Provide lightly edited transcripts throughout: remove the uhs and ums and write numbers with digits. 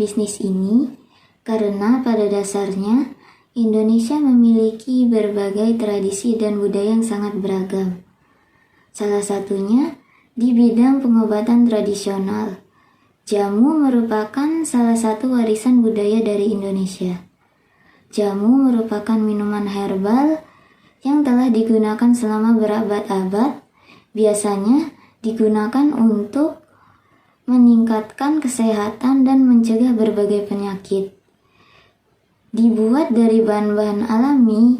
bisnis ini karena pada dasarnya Indonesia memiliki berbagai tradisi dan budaya yang sangat beragam. Salah satunya di bidang pengobatan tradisional. Jamu merupakan salah satu warisan budaya dari Indonesia. Jamu merupakan minuman herbal yang telah digunakan selama berabad-abad. Biasanya digunakan untuk meningkatkan kesehatan dan mencegah berbagai penyakit. Dibuat dari bahan-bahan alami,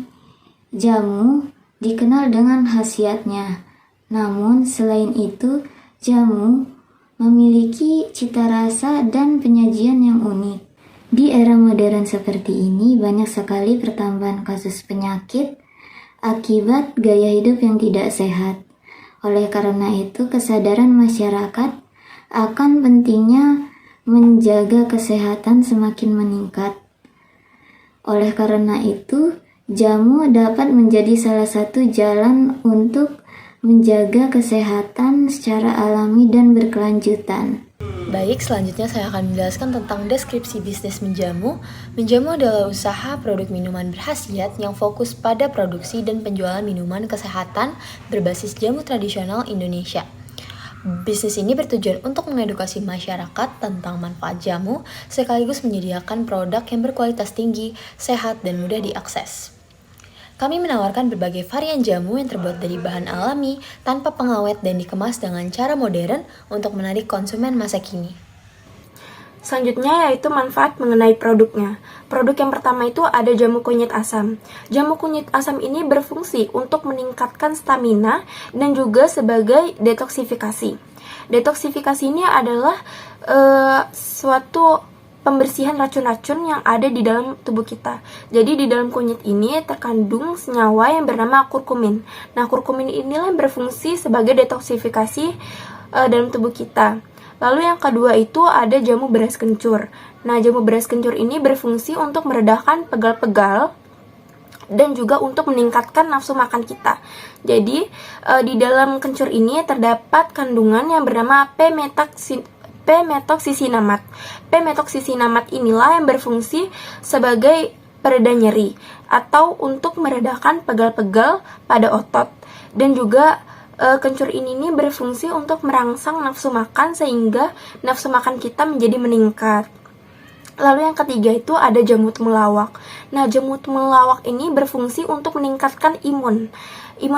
jamu dikenal dengan khasiatnya. Namun selain itu, jamu memiliki cita rasa dan penyajian yang unik. Di era modern seperti ini, banyak sekali pertambahan kasus penyakit akibat gaya hidup yang tidak sehat. Oleh karena itu, kesadaran masyarakat akan pentingnya menjaga kesehatan semakin meningkat. Oleh karena itu, jamu dapat menjadi salah satu jalan untuk menjaga kesehatan secara alami dan berkelanjutan. Baik, selanjutnya saya akan menjelaskan tentang deskripsi bisnis menjamu. Menjamu adalah usaha produk minuman berkhasiat yang fokus pada produksi dan penjualan minuman kesehatan berbasis jamu tradisional Indonesia. Bisnis ini bertujuan untuk mengedukasi masyarakat tentang manfaat jamu, sekaligus menyediakan produk yang berkualitas tinggi, sehat, dan mudah diakses. Kami menawarkan berbagai varian jamu yang terbuat dari bahan alami, tanpa pengawet dan dikemas dengan cara modern untuk menarik konsumen masa kini. Selanjutnya yaitu manfaat mengenai produknya. Produk yang pertama itu ada jamu kunyit asam. Jamu kunyit asam ini berfungsi untuk meningkatkan stamina dan juga sebagai detoksifikasi. Detoksifikasi ini adalah suatu pembersihan racun-racun yang ada di dalam tubuh kita. Jadi di dalam kunyit ini terkandung senyawa yang bernama kurkumin. Nah, kurkumin inilah yang berfungsi sebagai detoksifikasi dalam tubuh kita. Lalu yang kedua itu ada jamu beras kencur. Nah, jamu beras kencur ini berfungsi untuk meredakan pegal-pegal dan juga untuk meningkatkan nafsu makan kita. Jadi, di dalam kencur ini terdapat kandungan yang bernama P-metoksisinamat. P-metoksisinamat inilah yang berfungsi sebagai pereda nyeri atau untuk meredakan pegal-pegal pada otot. Dan juga kencur ini berfungsi untuk merangsang nafsu makan sehingga nafsu makan kita menjadi meningkat. Lalu yang ketiga itu ada jamu temulawak. Nah, jamu temulawak ini berfungsi untuk meningkatkan imun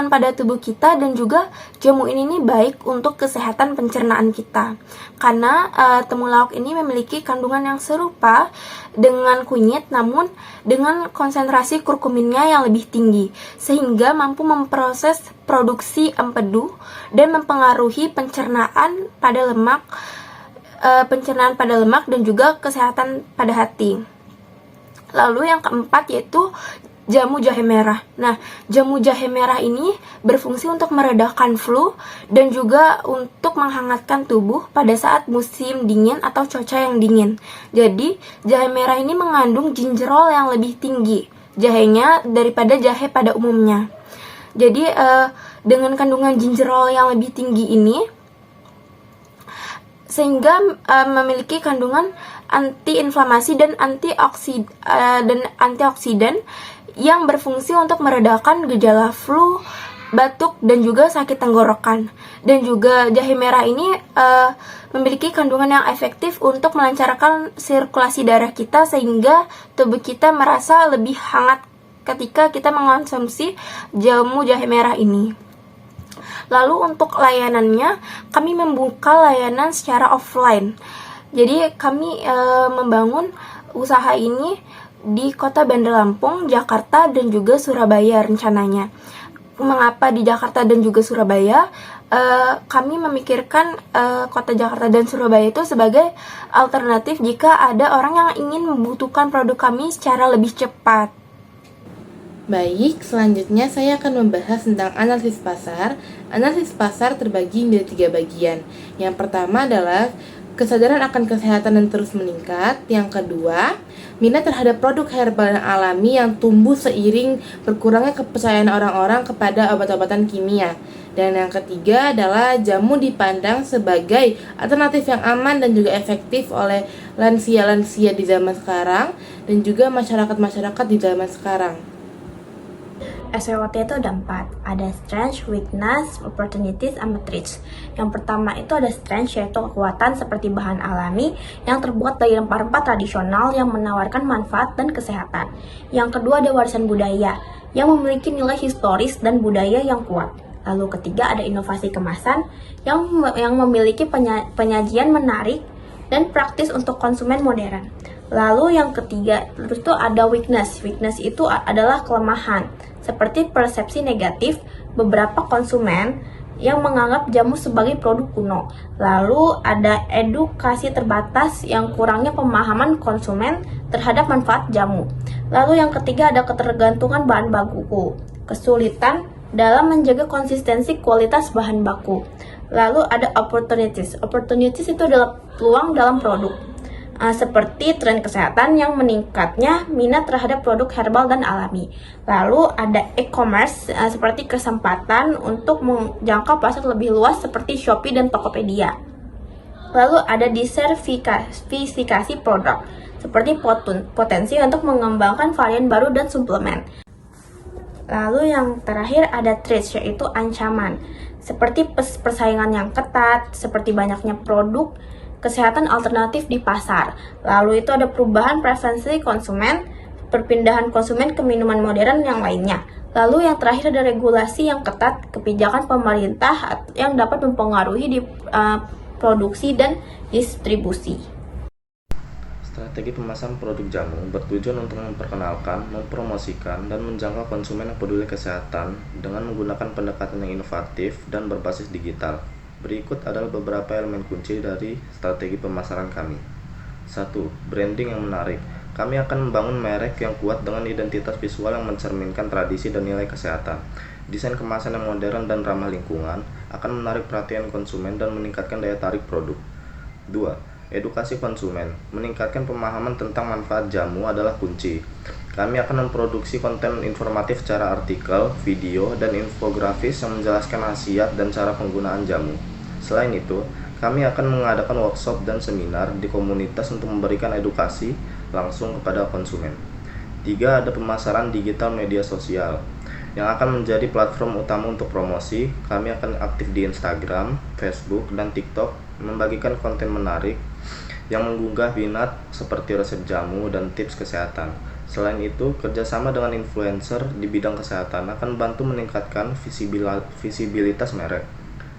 pada tubuh kita, dan juga jamu ini baik untuk kesehatan pencernaan kita. Karena temulawak ini memiliki kandungan yang serupa dengan kunyit, namun dengan konsentrasi kurkuminnya yang lebih tinggi, sehingga mampu memproses produksi empedu dan mempengaruhi pencernaan pada lemak dan juga kesehatan pada hati. Lalu yang keempat yaitu jamu jahe merah. Nah, jamu jahe merah ini berfungsi untuk meredakan flu dan juga untuk menghangatkan tubuh pada saat musim dingin atau cuaca yang dingin. Jadi, jahe merah ini mengandung ginjerol yang lebih tinggi jahenya daripada jahe pada umumnya. Jadi, dengan kandungan ginjerol yang lebih tinggi ini, sehingga memiliki kandungan antiinflamasi dan antioksidan yang berfungsi untuk meredakan gejala flu, batuk, dan juga sakit tenggorokan. Dan juga jahe merah ini memiliki kandungan yang efektif untuk melancarkan sirkulasi darah kita, sehingga tubuh kita merasa lebih hangat ketika kita mengonsumsi jamu jahe merah ini. Lalu untuk layanannya, kami membuka layanan secara offline. Jadi kami membangun usaha ini di Kota Bandar Lampung, Jakarta, dan juga Surabaya rencananya. Mengapa di Jakarta dan juga Surabaya? Kami memikirkan Kota Jakarta dan Surabaya itu sebagai alternatif jika ada orang yang ingin membutuhkan produk kami secara lebih cepat. Baik, selanjutnya saya akan membahas tentang analisis pasar. Analisis pasar terbagi menjadi 3 bagian. Yang pertama adalah kesadaran akan kesehatan yang terus meningkat. Yang kedua, minat terhadap produk herbal dan alami yang tumbuh seiring berkurangnya kepercayaan orang-orang kepada obat-obatan kimia. Dan yang ketiga adalah jamu dipandang sebagai alternatif yang aman dan juga efektif oleh lansia-lansia di zaman sekarang dan juga masyarakat-masyarakat di zaman sekarang. SWOT itu ada 4, ada strength, weakness, opportunities, sama threats. Yang pertama itu ada strength, yaitu kekuatan seperti bahan alami yang terbuat dari rempah-rempah tradisional yang menawarkan manfaat dan kesehatan. Yang kedua ada warisan budaya yang memiliki nilai historis dan budaya yang kuat. Lalu ketiga ada inovasi kemasan yang memiliki penyajian menarik dan praktis untuk konsumen modern. Lalu yang ketiga terus itu ada weakness. Weakness itu adalah kelemahan seperti persepsi negatif beberapa konsumen yang menganggap jamu sebagai produk kuno. Lalu ada edukasi terbatas yang kurangnya pemahaman konsumen terhadap manfaat jamu. Lalu yang ketiga ada ketergantungan bahan baku, kesulitan dalam menjaga konsistensi kualitas bahan baku. Lalu ada opportunities. Opportunities itu adalah peluang dalam produk. Seperti tren kesehatan yang meningkatnya minat terhadap produk herbal dan alami. Lalu ada e-commerce seperti kesempatan untuk menjangkau pasar lebih luas seperti Shopee dan Tokopedia. Lalu ada diversifikasi produk seperti potensi untuk mengembangkan varian baru dan suplemen. Lalu yang terakhir ada threats, yaitu ancaman seperti persaingan yang ketat, seperti banyaknya produk kesehatan alternatif di pasar. Lalu itu ada perubahan preferensi konsumen, perpindahan konsumen ke minuman modern yang lainnya. Lalu yang terakhir ada regulasi yang ketat, kebijakan pemerintah yang dapat mempengaruhi di produksi dan distribusi. Strategi pemasaran produk jamu bertujuan untuk memperkenalkan, mempromosikan, dan menjangkau konsumen yang peduli kesehatan dengan menggunakan pendekatan yang inovatif dan berbasis digital. Berikut adalah beberapa elemen kunci dari strategi pemasaran kami. 1. Branding yang menarik. Kami akan membangun merek yang kuat dengan identitas visual yang mencerminkan tradisi dan nilai kesehatan. Desain kemasan yang modern dan ramah lingkungan akan menarik perhatian konsumen dan meningkatkan daya tarik produk. 2. Edukasi konsumen. Meningkatkan pemahaman tentang manfaat jamu adalah kunci. Kami akan memproduksi konten informatif secara artikel, video, dan infografis yang menjelaskan khasiat dan cara penggunaan jamu. Selain itu, kami akan mengadakan workshop dan seminar di komunitas untuk memberikan edukasi langsung kepada konsumen. 3. Ada pemasaran digital media sosial yang akan menjadi platform utama untuk promosi. Kami akan aktif di Instagram, Facebook, dan TikTok, membagikan konten menarik yang menggugah minat seperti resep jamu dan tips kesehatan. Selain itu, kerjasama dengan influencer di bidang kesehatan akan membantu meningkatkan visibilitas merek.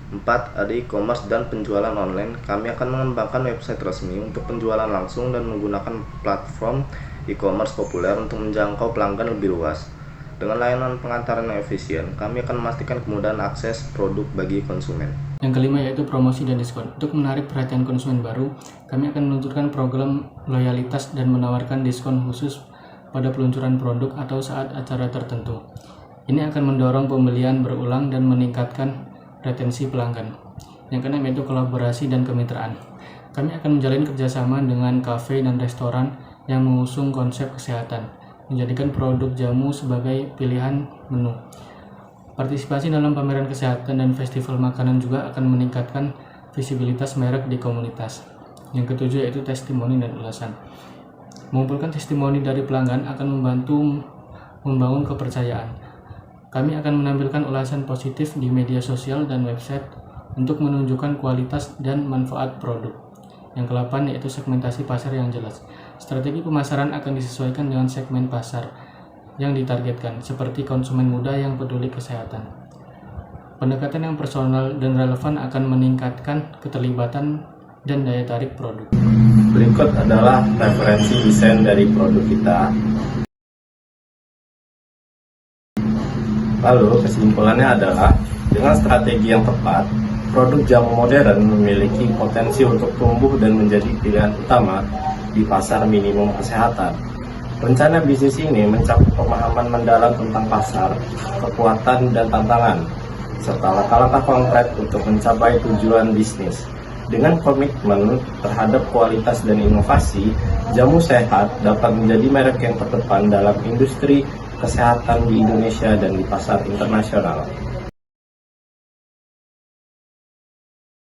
4. Ada e-commerce dan penjualan online. Kami akan mengembangkan website resmi untuk penjualan langsung dan menggunakan platform e-commerce populer untuk menjangkau pelanggan lebih luas. Dengan layanan pengantaran yang efisien, kami akan memastikan kemudahan akses produk bagi konsumen. Yang kelima yaitu promosi dan diskon. Untuk menarik perhatian konsumen baru, kami akan meluncurkan program loyalitas dan menawarkan diskon khusus pada peluncuran produk atau saat acara tertentu. Ini akan mendorong pembelian berulang dan meningkatkan retensi pelanggan. Yang keenam yaitu kolaborasi dan kemitraan. Kami akan menjalin kerjasama dengan kafe dan restoran yang mengusung konsep kesehatan, menjadikan produk jamu sebagai pilihan menu. Partisipasi dalam pameran kesehatan dan festival makanan juga akan meningkatkan visibilitas merek di komunitas. Yang ketujuh yaitu testimoni dan ulasan. Mengumpulkan testimoni dari pelanggan akan membantu membangun kepercayaan. Kami akan menampilkan ulasan positif di media sosial dan website untuk menunjukkan kualitas dan manfaat produk. Yang ke-8 yaitu segmentasi pasar yang jelas. Strategi pemasaran akan disesuaikan dengan segmen pasar yang ditargetkan, seperti konsumen muda yang peduli kesehatan. Pendekatan yang personal dan relevan akan meningkatkan keterlibatan dan daya tarik produk. Berikut adalah referensi desain dari produk kita. Lalu kesimpulannya adalah, dengan strategi yang tepat, produk jamu modern memiliki potensi untuk tumbuh dan menjadi pilihan utama di pasar minimum kesehatan. Rencana bisnis ini mencakup pemahaman mendalam tentang pasar, kekuatan dan tantangan, serta langkah-langkah konkret untuk mencapai tujuan bisnis. Dengan komitmen terhadap kualitas dan inovasi, jamu sehat dapat menjadi merek yang terdepan dalam industri kesehatan di Indonesia dan di pasar internasional.